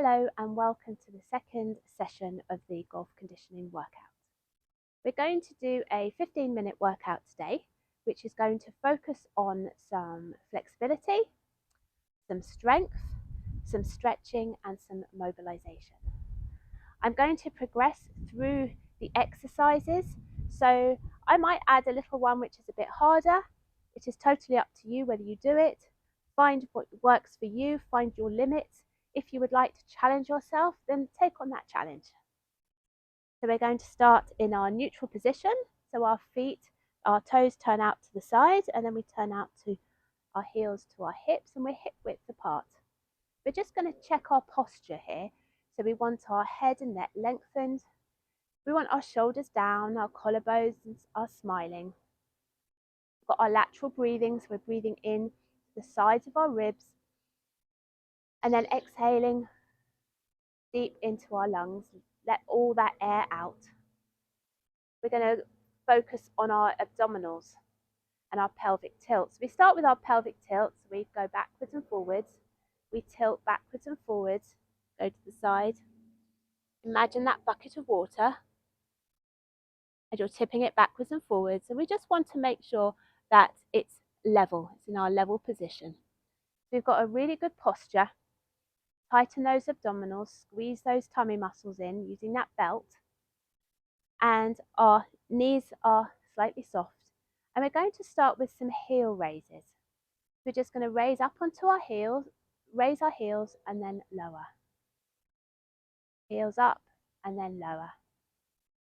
Hello and welcome to the second session of the golf conditioning workout. We're going to do a 15-minute workout today, which is going to focus on some flexibility, some strength, some stretching and some mobilization. I'm going to progress through the exercises, so I might add a little one which is a bit harder. It is totally up to you whether you do it. Find what works for you, find your limits. If you would like to challenge yourself, then take on that challenge. So we're going to start in our neutral position. So our feet, our toes turn out to the side, and then we turn out to our heels to our hips, and we're hip width apart. We're just going to check our posture here. So we want our head and neck lengthened. We want our shoulders down, our collarbones are smiling. We've got our lateral breathing, so we're breathing in the sides of our ribs, and then exhaling deep into our lungs. Let all that air out. We're going to focus on our abdominals and our pelvic tilts. We start with our pelvic tilts. We go backwards and forwards. We tilt backwards and forwards. Go to the side. Imagine that bucket of water and you're tipping it backwards and forwards. And we just want to make sure that it's level. It's in our level position. We've got a really good posture. Tighten those abdominals, squeeze those tummy muscles in using that belt, and our knees are slightly soft. And we're going to start with some heel raises. We're just going to raise up onto our heels, raise our heels and then lower. Heels up and then lower.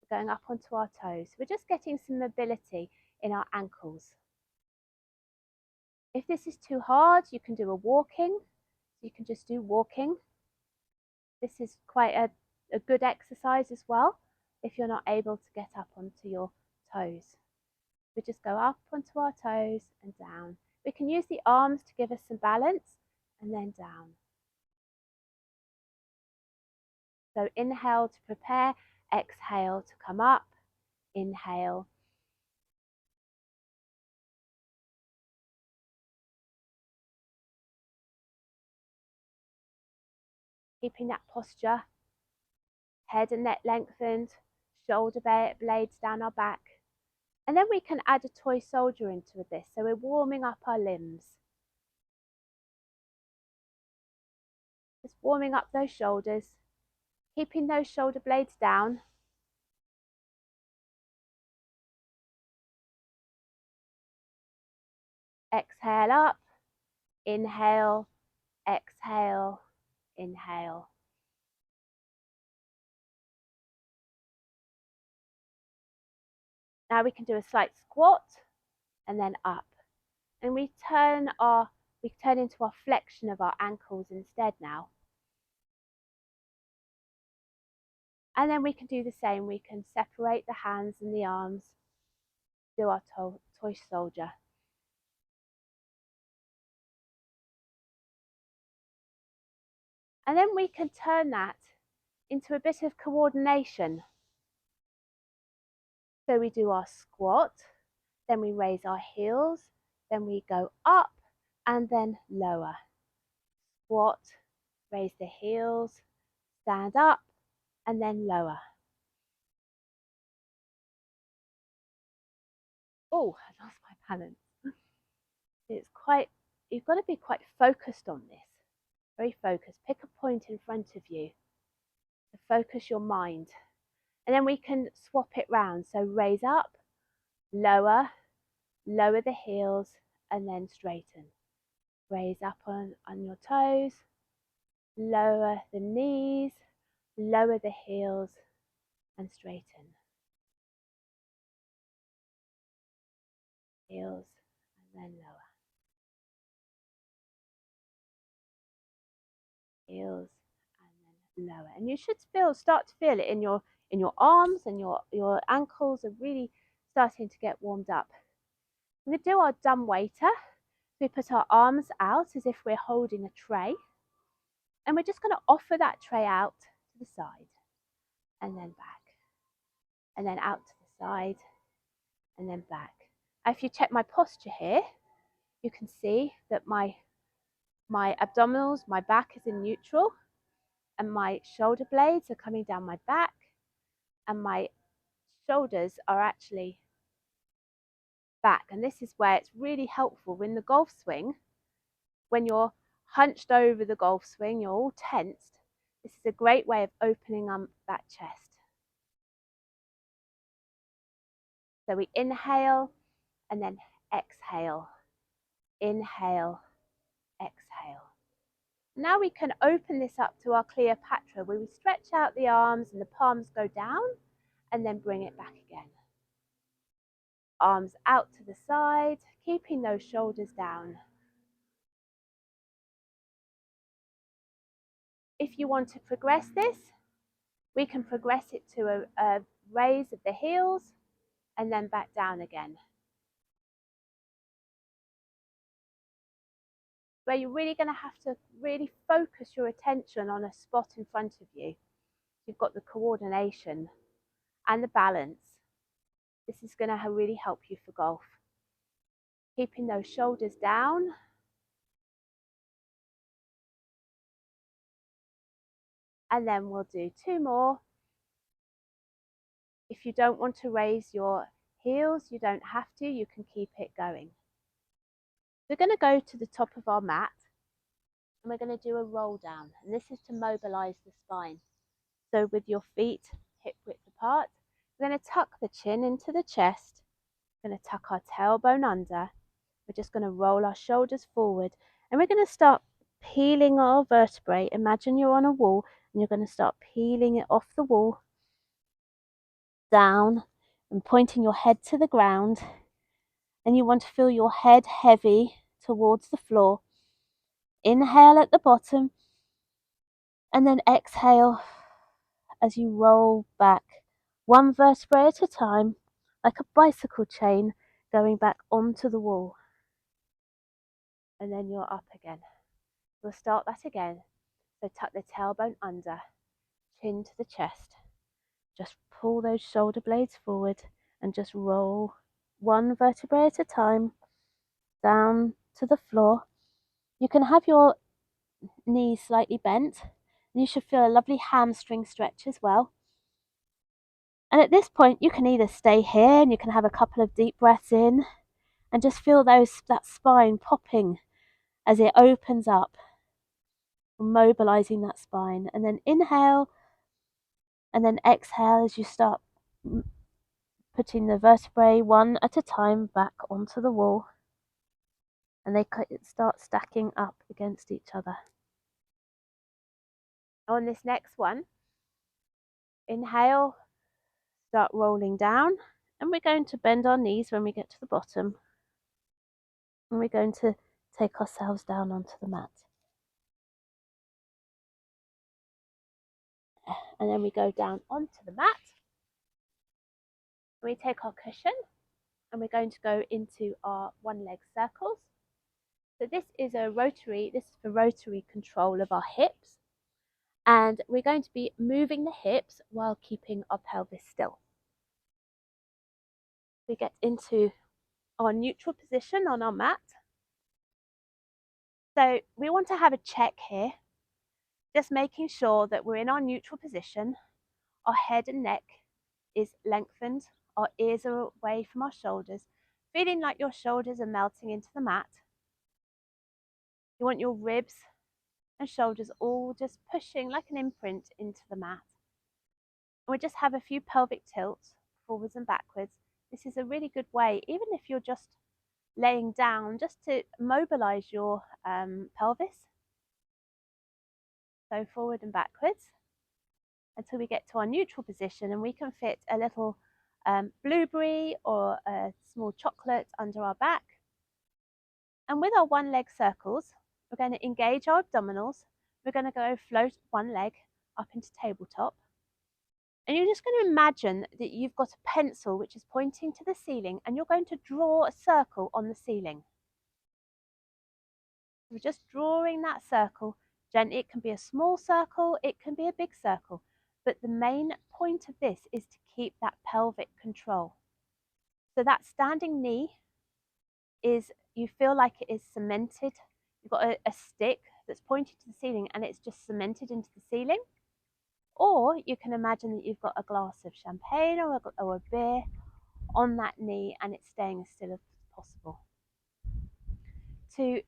We're going up onto our toes. We're just getting some mobility in our ankles. If this is too hard, you can do a walking. You can just do walking. This is quite a good exercise as well if you're not able to get up onto your toes. We just go up onto our toes and down. We can use the arms to give us some balance and then down. So inhale to prepare, exhale to come up, inhale. Keeping that posture, head and neck lengthened, shoulder blades down our back. And then we can add a toy soldier into this, so we're warming up our limbs. Just warming up those shoulders, keeping those shoulder blades down. Exhale up, inhale, exhale, inhale. Now we can do a slight squat and then up. And we turn into our flexion of our ankles instead now. And then we can do the same. We can separate the hands and the arms, do our toy soldier. And then we can turn that into a bit of coordination. So we do our squat, then we raise our heels, then we go up and then lower. Squat, raise the heels, stand up and then lower. Oh, I lost my balance. You've got to be quite focused on this. Very focused. Pick a point in front of you to focus your mind. And then we can swap it round. So raise up, lower, lower the heels and then straighten. Raise up on your toes, lower the knees, lower the heels and straighten. Heels and then lower. Heels and then lower. And you should start to feel it in your arms, and your ankles are really starting to get warmed up. We're going to do our dumb waiter. We put our arms out as if we're holding a tray, and we're just going to offer that tray out to the side and then back, and then out to the side and then back. If you check my posture here, you can see that my abdominals, my back is in neutral. and my shoulder blades are coming down my back, and my shoulders are actually back. And this is where it's really helpful in the golf swing. When you're hunched over the golf swing, you're all tensed. This is a great way of opening up that chest. So we inhale and then exhale. Inhale, exhale. Now we can open this up to our Cleopatra, where we stretch out the arms and the palms go down and then bring it back again. Arms out to the side, keeping those shoulders down. If you want to progress this, we can progress it to a raise of the heels and then back down again. Where you're really going to have to really focus your attention on a spot in front of you. You've got the coordination and the balance. This is going to really help you for golf. Keeping those shoulders down. And then we'll do 2 more. If you don't want to raise your heels, you don't have to. You can keep it going. We're going to go to the top of our mat and we're going to do a roll down. And this is to mobilize the spine. So with your feet hip width apart, we're going to tuck the chin into the chest. We're going to tuck our tailbone under. We're just going to roll our shoulders forward and we're going to start peeling our vertebrae. Imagine you're on a wall and you're going to start peeling it off the wall down and pointing your head to the ground. And you want to feel your head heavy towards the floor. Inhale at the bottom and then exhale as you roll back, one vertebrae at a time, like a bicycle chain going back onto the wall. And then you're up again. We'll start that again. So tuck the tailbone under, chin to the chest. Just pull those shoulder blades forward and just roll one vertebrae at a time down to the floor. You can have your knees slightly bent and you should feel a lovely hamstring stretch as well. And at this point you can either stay here and you can have a couple of deep breaths in and just feel that spine popping as it opens up, mobilizing that spine, and then inhale and then exhale as you start putting the vertebrae one at a time back onto the wall, and they start stacking up against each other. On this next one, inhale, start rolling down, and we're going to bend our knees when we get to the bottom, and we're going to take ourselves down onto the mat. And then we go down onto the mat. We take our cushion and we're going to go into our one leg circles. So this is for rotary control of our hips. And we're going to be moving the hips while keeping our pelvis still. We get into our neutral position on our mat. So we want to have a check here, just making sure that we're in our neutral position. Our head and neck is lengthened, our ears are away from our shoulders, feeling like your shoulders are melting into the mat. You want your ribs and shoulders all just pushing like an imprint into the mat. And we just have a few pelvic tilts forwards and backwards. This is a really good way, even if you're just laying down, just to mobilize your pelvis. So forward and backwards until we get to our neutral position, and we can fit a little blueberry or a small chocolate under our back. And with our one leg circles, we're going to engage our abdominals. We're going to go float one leg up into tabletop. And you're just going to imagine that you've got a pencil which is pointing to the ceiling, and you're going to draw a circle on the ceiling. We're just drawing that circle gently. It can be a small circle, it can be a big circle. But the main point of this is to keep that pelvic control. So that standing knee is, you feel like it is cemented. You've got a stick that's pointing to the ceiling and it's just cemented into the ceiling. Or you can imagine that you've got a glass of champagne or a beer on that knee and it's staying as still as possible. To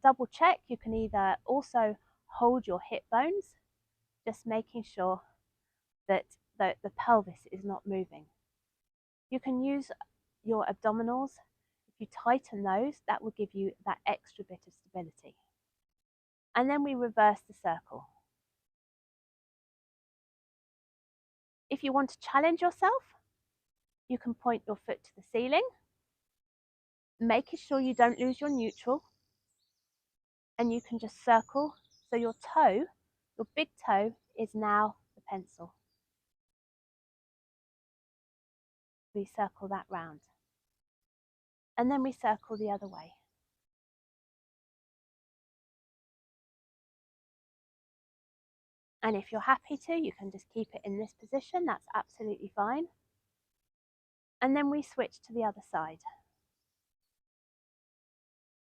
double check, you can either also hold your hip bones, just making sure that the pelvis is not moving. You can use your abdominals. If you tighten those, that will give you that extra bit of stability. And then we reverse the circle. If you want to challenge yourself, you can point your foot to the ceiling, making sure you don't lose your neutral, and you can just circle. So your toe, your big toe, is now the pencil. We circle that round. And then we circle the other way. And if you're happy to, you can just keep it in this position. That's absolutely fine. And then we switch to the other side.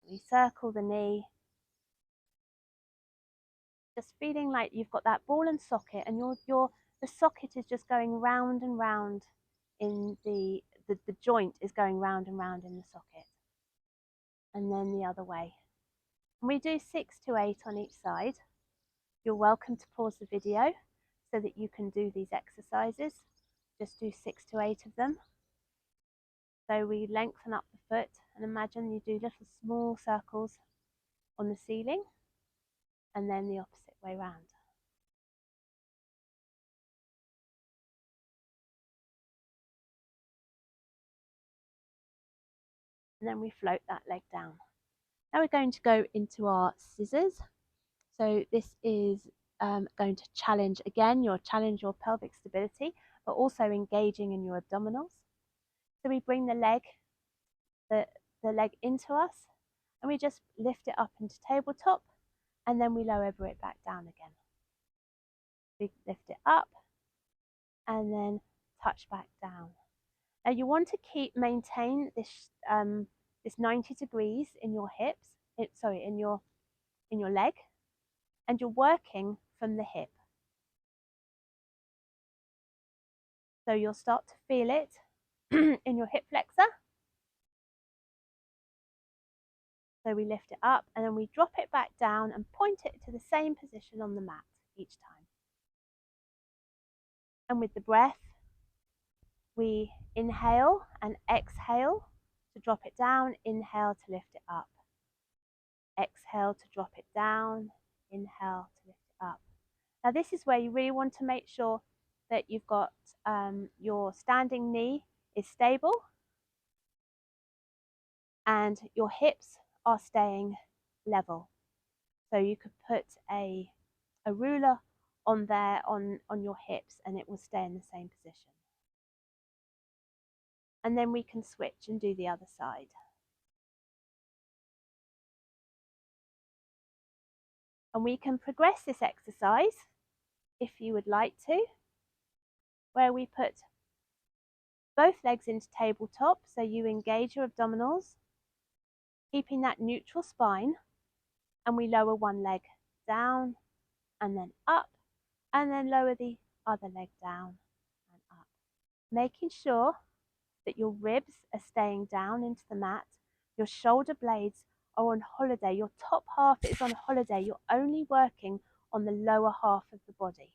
We circle the knee, just feeling like you've got that ball and socket, and the socket is just going round and round in the joint is going round and round in the socket. And then the other way. And we do 6 to 8 on each side. You're welcome to pause the video so that you can do these exercises. Just do 6 to 8 of them. So we lengthen up the foot and imagine you do little small circles on the ceiling and then the opposite way round. And then we float that leg down. Now we're going to go into our scissors. So this is going to challenge your pelvic stability, but also engaging in your abdominals. So we bring the leg into us and we just lift it up into tabletop and then we lower it back down again. We lift it up and then touch back down. Now you want to maintain this 90 degrees in your hips, in your leg, and you're working from the hip. So you'll start to feel it in your hip flexor. So we lift it up and then we drop it back down and point it to the same position on the mat each time. And with the breath, we inhale and exhale to drop it down, inhale to lift it up. Exhale to drop it down, inhale to lift it up. Now this is where you really want to make sure that you've got your standing knee is stable and your hips are staying level. So you could put a ruler on there on your hips and it will stay in the same position. And then we can switch and do the other side. And we can progress this exercise if you would like to, where we put both legs into tabletop so you engage your abdominals, keeping that neutral spine, and we lower one leg down and then up and then lower the other leg down and up, making sure that your ribs are staying down into the mat, your shoulder blades are on holiday, your top half is on holiday, you're only working on the lower half of the body.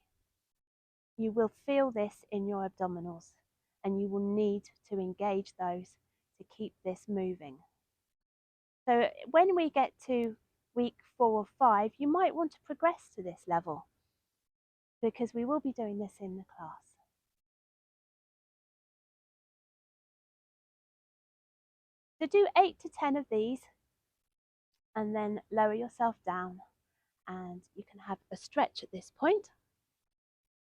You will feel this in your abdominals and you will need to engage those to keep this moving. So when we get to week 4 or 5, you might want to progress to this level because we will be doing this in the class. So do 8 to 10 of these and then lower yourself down and you can have a stretch at this point.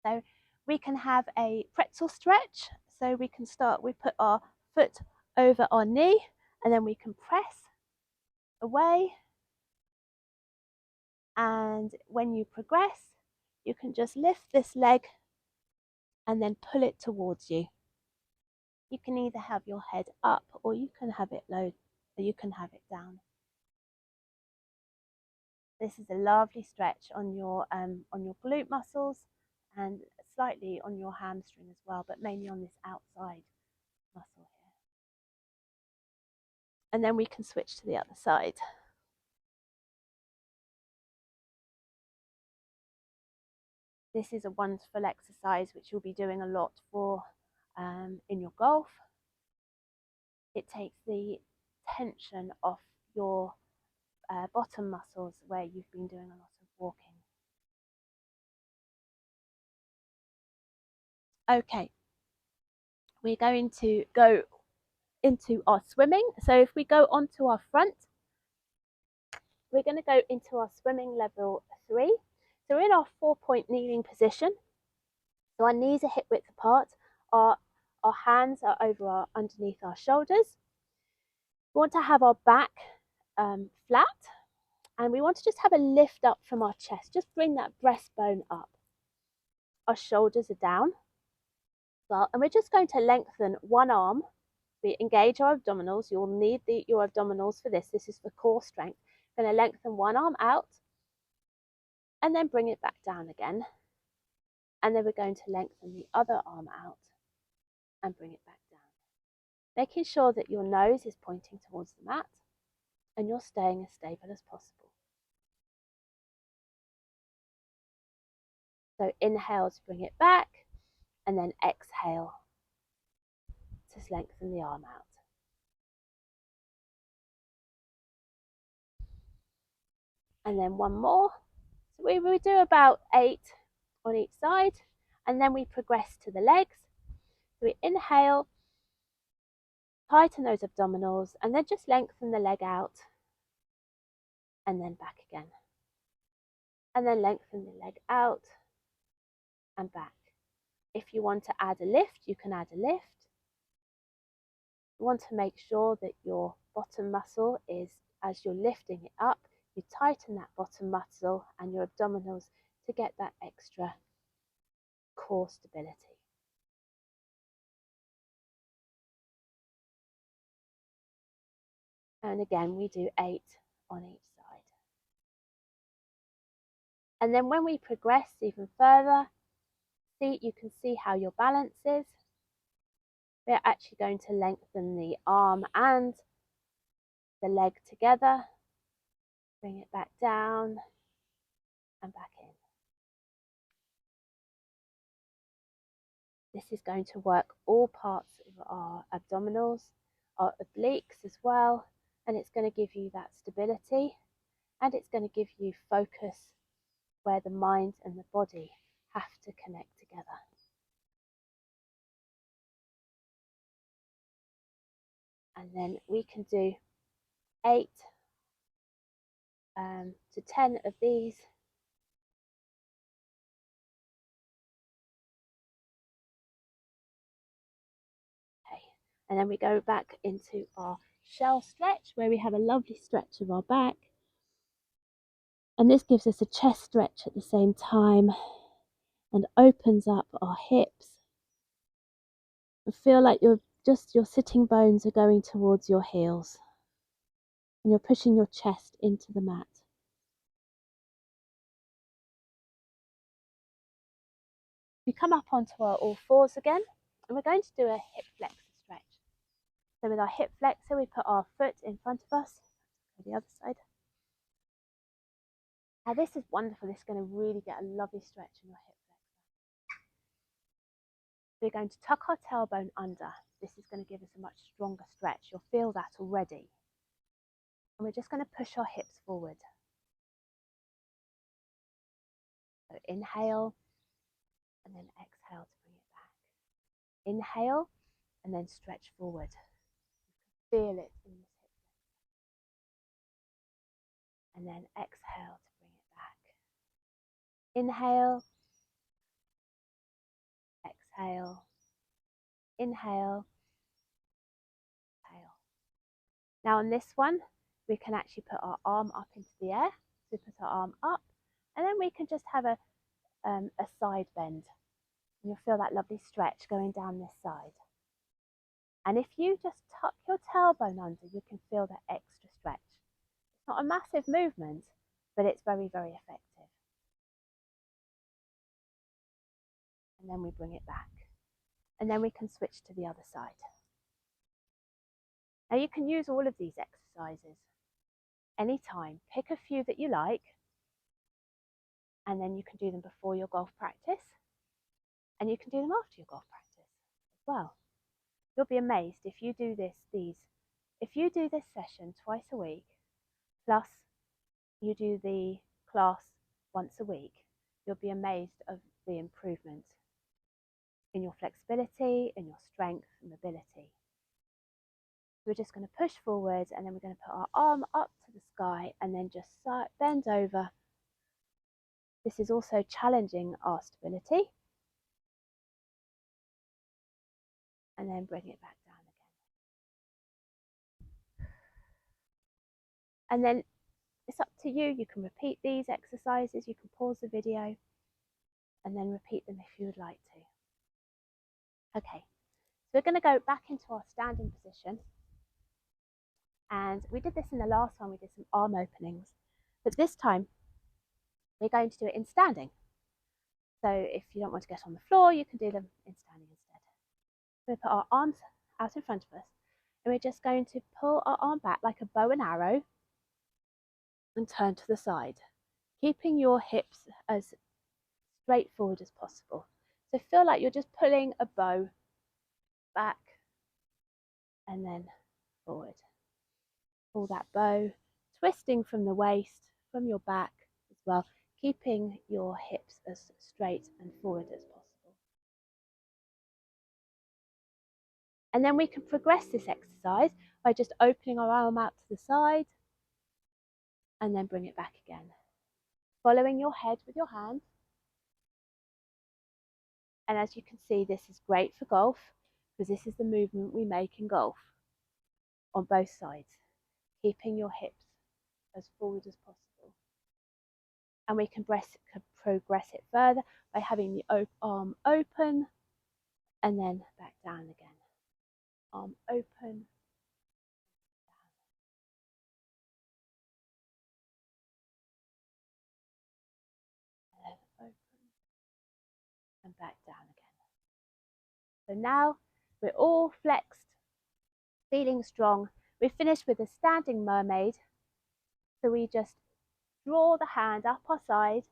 So we can have a pretzel stretch. So we can start, we put our foot over our knee and then we can press away. And when you progress, you can just lift this leg and then pull it towards you. You can either have your head up or you can have it low, or you can have it down. This is a lovely stretch on your glute muscles and slightly on your hamstring as well, but mainly on this outside muscle here. And then we can switch to the other side. This is a wonderful exercise which you'll be doing a lot for in your golf. It takes the tension off your bottom muscles where you've been doing a lot of walking. Okay, we're going to go into our swimming. So if we go onto our front, we're going to go into our swimming level 3. So we're in our 4-point kneeling position. So our knees are hip width apart. Our hands are underneath our shoulders. We want to have our back flat, and we want to just have a lift up from our chest. Just bring that breastbone up. Our shoulders are down. Well, and we're just going to lengthen one arm. We engage our abdominals. You'll need your abdominals for this. This is for core strength. We're going to lengthen one arm out and then bring it back down again. And then we're going to lengthen the other arm out and bring it back down. Making sure that your nose is pointing towards the mat and you're staying as stable as possible. So inhale to bring it back, and then exhale to lengthen the arm out. And then one more. So we do about 8 on each side, and then we progress to the legs. So we inhale, tighten those abdominals, and then just lengthen the leg out, and then back again. And then lengthen the leg out and back. If you want to add a lift, you can add a lift. You want to make sure that your bottom muscle is, as you're lifting it up, you tighten that bottom muscle and your abdominals to get that extra core stability. And again, we do 8 on each side. And then when we progress even further, you can see how your balance is. We're actually going to lengthen the arm and the leg together. Bring it back down and back in. This is going to work all parts of our abdominals, our obliques as well, and it's going to give you that stability, and it's going to give you focus where the mind and the body have to connect together. And then we can do 8 to 10 of these. Okay, and then we go back into our shell stretch where we have a lovely stretch of our back. And this gives us a chest stretch at the same time and opens up our hips. And feel like your sitting bones are going towards your heels. And you're pushing your chest into the mat. We come up onto our all fours again, and we're going to do a hip flexor stretch. So with our hip flexor, we put our foot in front of us, to the other side. Now this is wonderful. This is going to really get a lovely stretch in your hip flexor. We're going to tuck our tailbone under. This is going to give us a much stronger stretch. You'll feel that already. And we're just going to push our hips forward. So inhale, and then exhale to bring it back. Inhale, and then stretch forward. You can feel it in this hip flexor. And then exhale to bring it back. Inhale, exhale, inhale, exhale. Now on this one, we can actually put our arm up into the air. So we put our arm up, and then we can just have a side bend. And you'll feel that lovely stretch going down this side. And if you just tuck your tailbone under, you can feel that extra stretch. It's not a massive movement, but it's very, very effective. And then we bring it back. And then we can switch to the other side. Now you can use all of these exercises anytime. Pick a few that you like, and then you can do them before your golf practice, and you can do them after your golf practice as well. You'll be amazed if you do this session twice a week, plus you do the class once a week, you'll be amazed of the improvement in your flexibility, in your strength and mobility. We're just going to push forward, and then we're going to put our arm up to the sky and then just bend over. This is also challenging our stability. And then bring it back down again. And then it's up to you. You can repeat these exercises. You can pause the video and then repeat them if you would like to. Okay, so we're going to go back into our standing position. And we did this in the last one. We did some arm openings. But this time, we're going to do it in standing. So if you don't want to get on the floor, you can do them in standing instead. We're going to put our arms out in front of us. And we're just going to pull our arm back like a bow and arrow and turn to the side, keeping your hips as straight forward as possible. So feel like you're just pulling a bow back and then forward. Pull that bow, twisting from the waist, from your back as well, keeping your hips as straight and forward as possible. And then we can progress this exercise by just opening our arm out to the side and then bring it back again. Following your head with your hand. And as you can see, this is great for golf because this is the movement we make in golf on both sides, keeping your hips as forward as possible. And we can progress it further by having the arm open and then back down again. Arm open, down. And then open and back down again. So now we're all flexed, feeling strong. We've finished with a standing mermaid. So we just draw the hand up our side,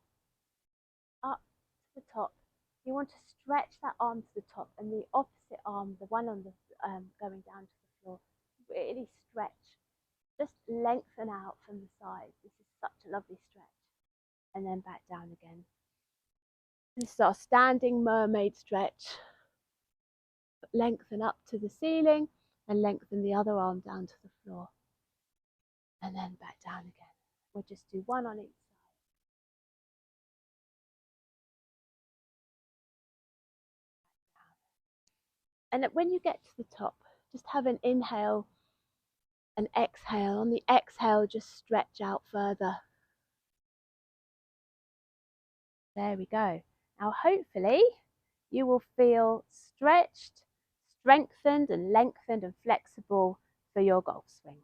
up to the top. You want to stretch that arm to the top, and the opposite arm, the one on the going down to the floor, really stretch. Just lengthen out from the side. This is such a lovely stretch. And then back down again. This is our standing mermaid stretch. Lengthen up to the ceiling and lengthen the other arm down to the floor. And then back down again. We'll just do one on each side. And when you get to the top, just have an inhale, an exhale. On the exhale, just stretch out further. There we go. Now, hopefully, you will feel stretched, strengthened and lengthened and flexible for your golf swing.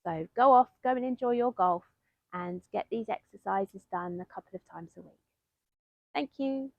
So go off, go and enjoy your golf and get these exercises done a couple of times a week. Thank you.